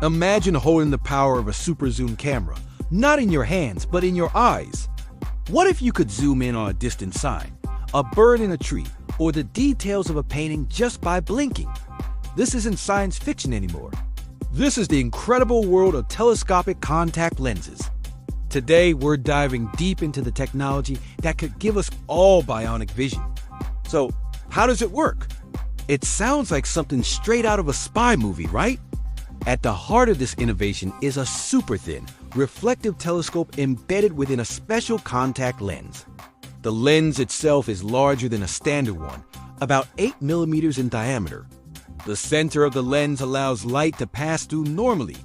Imagine holding the power of a super zoom camera, not in your hands, but in your eyes. What if you could zoom in on a distant sign, a bird in a tree, or the details of a painting just by blinking? This isn't science fiction anymore. This is the incredible world of telescopic contact lenses. Today, we're diving deep into the technology that could give us all bionic vision. So, how does it work? It sounds like something straight out of a spy movie, right? At the heart of this innovation is a super-thin, reflective telescope embedded within a special contact lens. The lens itself is larger than a standard one, about 8 millimeters in diameter. The center of the lens allows light to pass through normally,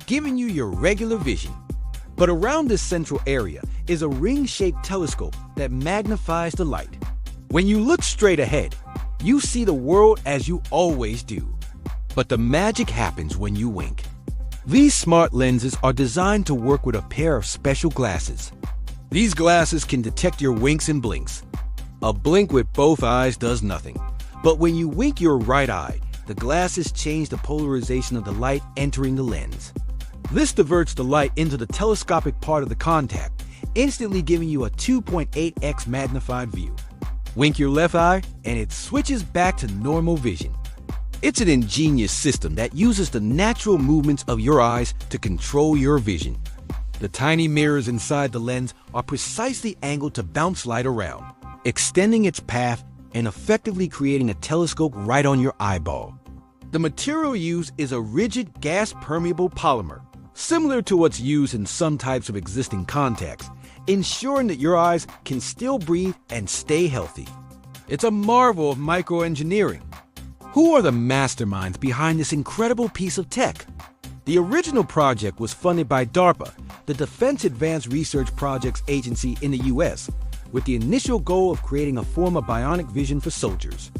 giving you your regular vision. But around this central area is a ring-shaped telescope that magnifies the light. When you look straight ahead, you see the world as you always do. But the magic happens when you wink. These smart lenses are designed to work with a pair of special glasses. These glasses can detect your winks and blinks. A blink with both eyes does nothing. But when you wink your right eye, the glasses change the polarization of the light entering the lens. This diverts the light into the telescopic part of the contact, instantly giving you a 2.8x magnified view. Wink your left eye, and it switches back to normal vision. It's an ingenious system that uses the natural movements of your eyes to control your vision. The tiny mirrors inside the lens are precisely angled to bounce light around, extending its path and effectively creating a telescope right on your eyeball. The material used is a rigid gas-permeable polymer, similar to what's used in some types of existing contacts, ensuring that your eyes can still breathe and stay healthy. It's a marvel of microengineering. Who are the masterminds behind this incredible piece of tech? The original project was funded by DARPA, the Defense Advanced Research Projects Agency in the US, with the initial goal of creating a form of bionic vision for soldiers.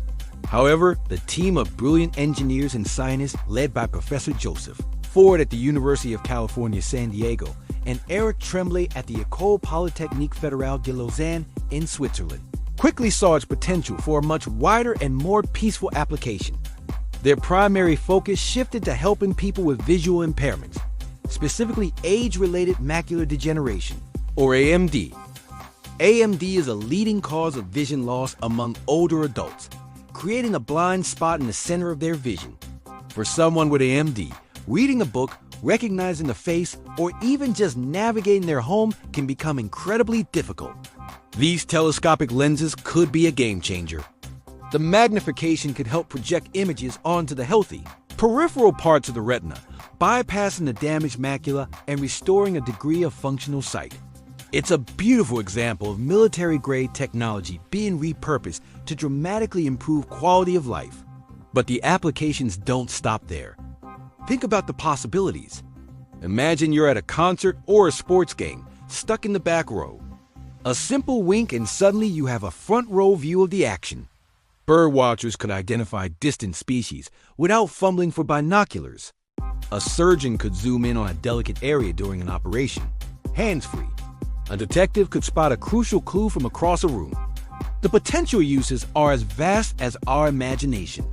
However, the team of brilliant engineers and scientists led by Professor Joseph Ford at the University of California, San Diego, and Eric Tremblay at the École Polytechnique Fédérale de Lausanne in Switzerland, quickly saw its potential for a much wider and more peaceful application. Their primary focus shifted to helping people with visual impairments, specifically age-related macular degeneration, or AMD. AMD is a leading cause of vision loss among older adults, creating a blind spot in the center of their vision. For someone with AMD, reading a book, recognizing a face, or even just navigating their home can become incredibly difficult. These telescopic lenses could be a game changer. The magnification could help project images onto the healthy, peripheral parts of the retina, bypassing the damaged macula and restoring a degree of functional sight. It's a beautiful example of military-grade technology being repurposed to dramatically improve quality of life. But the applications don't stop there. Think about the possibilities. Imagine you're at a concert or a sports game, stuck in the back row. A simple wink and suddenly you have a front row view of the action. Bird watchers could identify distant species without fumbling for binoculars. A surgeon could zoom in on a delicate area during an operation, hands-free. A detective could spot a crucial clue from across a room. The potential uses are as vast as our imagination.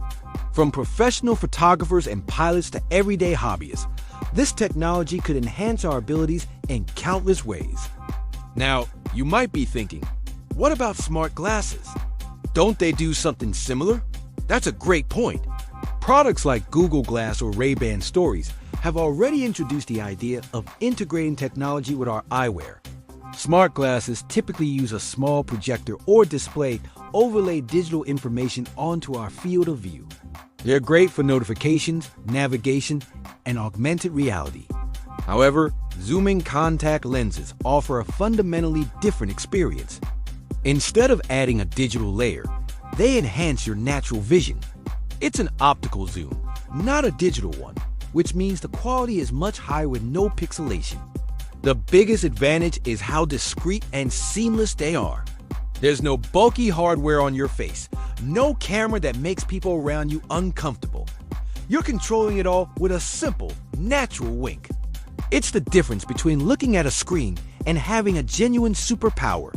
From professional photographers and pilots to everyday hobbyists, this technology could enhance our abilities in countless ways. Now, you might be thinking, what about smart glasses? Don't they do something similar? That's a great point. Products like Google Glass or Ray-Ban Stories have already introduced the idea of integrating technology with our eyewear. Smart glasses typically use a small projector or display overlay digital information onto our field of view. They're great for notifications, navigation, and augmented reality. However, zooming contact lenses offer a fundamentally different experience. Instead of adding a digital layer, they enhance your natural vision. It's an optical zoom, not a digital one, which means the quality is much higher with no pixelation. The biggest advantage is how discreet and seamless they are. There's no bulky hardware on your face, no camera that makes people around you uncomfortable. You're controlling it all with a simple, natural wink. It's the difference between looking at a screen and having a genuine superpower.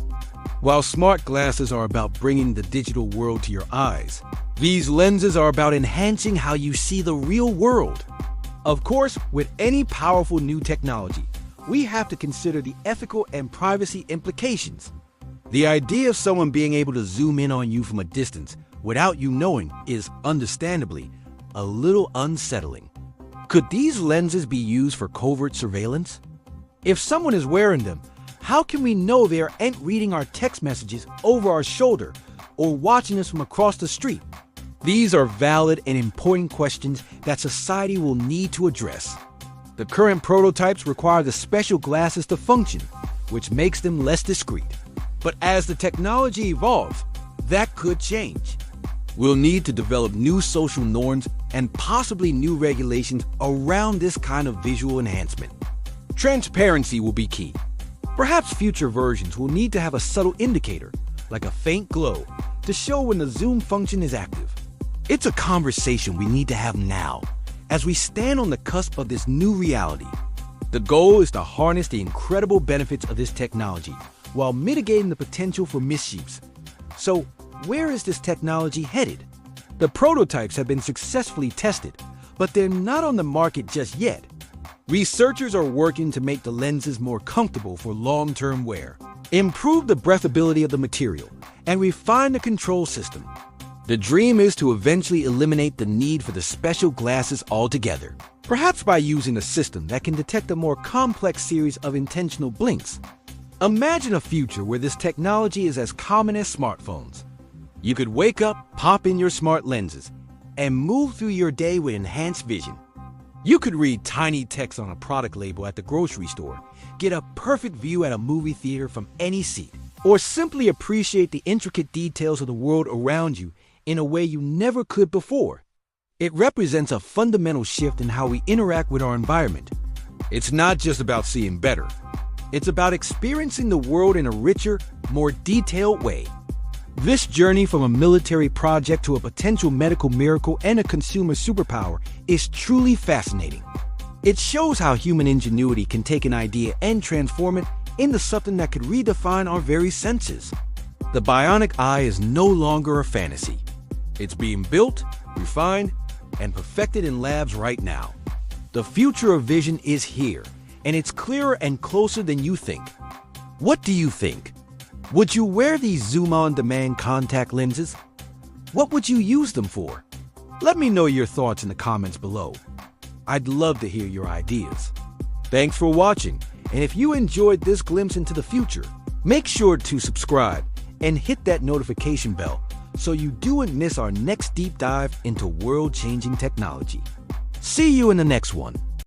While smart glasses are about bringing the digital world to your eyes, these lenses are about enhancing how you see the real world. Of course, with any powerful new technology, we have to consider the ethical and privacy implications. The idea of someone being able to zoom in on you from a distance without you knowing is, understandably, a little unsettling. Could these lenses be used for covert surveillance? If someone is wearing them, how can we know they aren't reading our text messages over our shoulder or watching us from across the street? These are valid and important questions that society will need to address. The current prototypes require the special glasses to function, which makes them less discreet. But as the technology evolves, that could change. We'll need to develop new social norms and possibly new regulations around this kind of visual enhancement. Transparency will be key. Perhaps future versions will need to have a subtle indicator, like a faint glow, to show when the zoom function is active. It's a conversation we need to have now, as we stand on the cusp of this new reality. The goal is to harness the incredible benefits of this technology while mitigating the potential for misuse. So, where is this technology headed? The prototypes have been successfully tested, but they're not on the market just yet. Researchers are working to make the lenses more comfortable for long-term wear, improve the breathability of the material, and refine the control system. The dream is to eventually eliminate the need for the special glasses altogether, perhaps by using a system that can detect a more complex series of intentional blinks. Imagine a future where this technology is as common as smartphones. You could wake up, pop in your smart lenses, and move through your day with enhanced vision. You could read tiny text on a product label at the grocery store, get a perfect view at a movie theater from any seat, or simply appreciate the intricate details of the world around you in a way you never could before. It represents a fundamental shift in how we interact with our environment. It's not just about seeing better. It's about experiencing the world in a richer, more detailed way. This journey from a military project to a potential medical miracle and a consumer superpower is truly fascinating. It shows how human ingenuity can take an idea and transform it into something that could redefine our very senses. The bionic eye is no longer a fantasy. It's being built, refined, and perfected in labs right now. The future of vision is here, and it's clearer and closer than you think. What do you think? Would you wear these zoom-on-demand contact lenses? What would you use them for? Let me know your thoughts in the comments below. I'd love to hear your ideas. Thanks for watching, and if you enjoyed this glimpse into the future, make sure to subscribe and hit that notification bell so you don't miss our next deep dive into world-changing technology. See you in the next one.